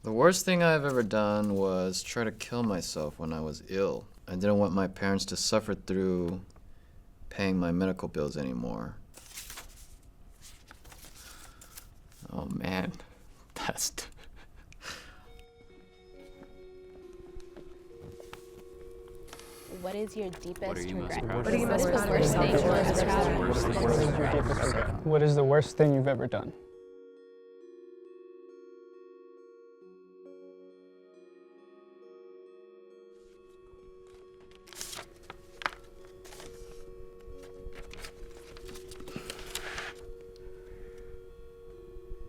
The worst thing I've ever done was try to kill myself when I was ill. I didn't want my parents to suffer through paying my medical bills anymore. Oh man, that's... What is your deepest regret? What are you most proud of? What is the worst thing you've ever done?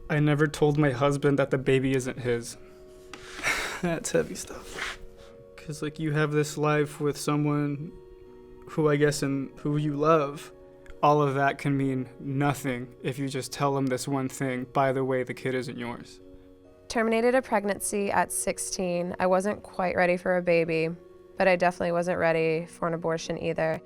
I never told my husband that the baby isn't his. That's heavy stuff. Cause like you have this life with someone who I guess and who you love. All of that can mean nothing if you just tell them this one thing, by the way, the kid isn't yours. Terminated a pregnancy at 16. I wasn't quite ready for a baby, but I definitely wasn't ready for an abortion either.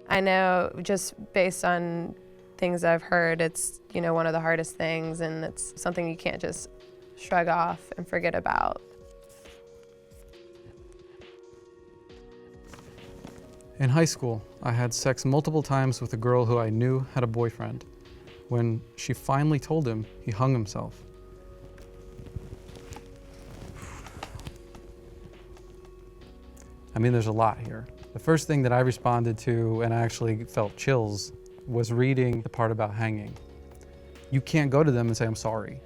I know just based on things I've heard, it's, one of the hardest things, and it's something you can't just shrug off and forget about. In high school, I had sex multiple times with a girl who I knew had a boyfriend. When she finally told him, he hung himself. I mean, there's a lot here. The first thing that I responded to, and I actually felt chills, was reading the part about hanging. You can't go to them and say, I'm sorry,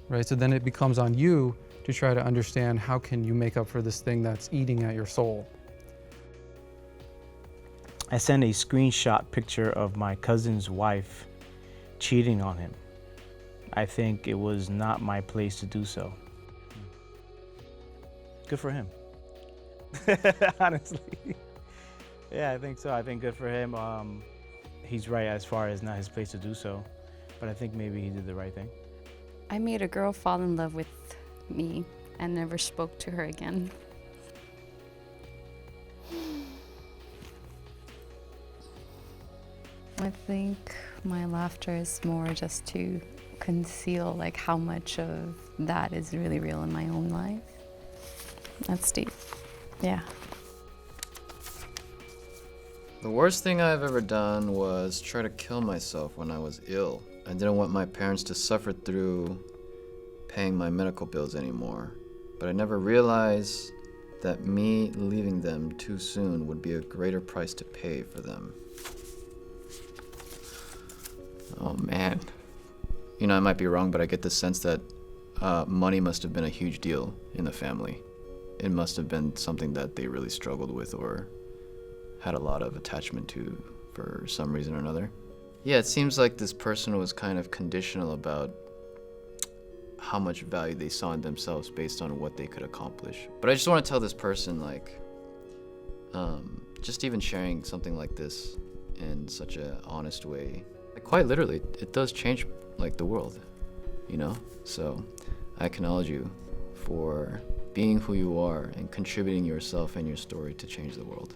right? So then it becomes on you to try to understand how can you make up for this thing that's eating at your soul. I sent a screenshot picture of my cousin's wife cheating on him. I think it was not my place to do so. Good for him. Honestly. Yeah, I think so. I think good for him. He's right as far as not his place to do so, but I think maybe he did the right thing. I made a girl fall in love with me and never spoke to her again. I think my laughter is more just to conceal how much of that is really real in my own life. That's deep. Yeah. The worst thing I've ever done was try to kill myself when I was ill. I didn't want my parents to suffer through paying my medical bills anymore. But I never realized that me leaving them too soon would be a greater price to pay for them. Oh man. I might be wrong, but I get the sense that money must have been a huge deal in the family. It must have been something that they really struggled with or had a lot of attachment to for some reason or another. Yeah, it seems like this person was kind of conditional about how much value they saw in themselves based on what they could accomplish. But I just want to tell this person, just even sharing something like this in such an honest way, quite literally, it does change the world, So I acknowledge you for being who you are and contributing yourself and your story to change the world.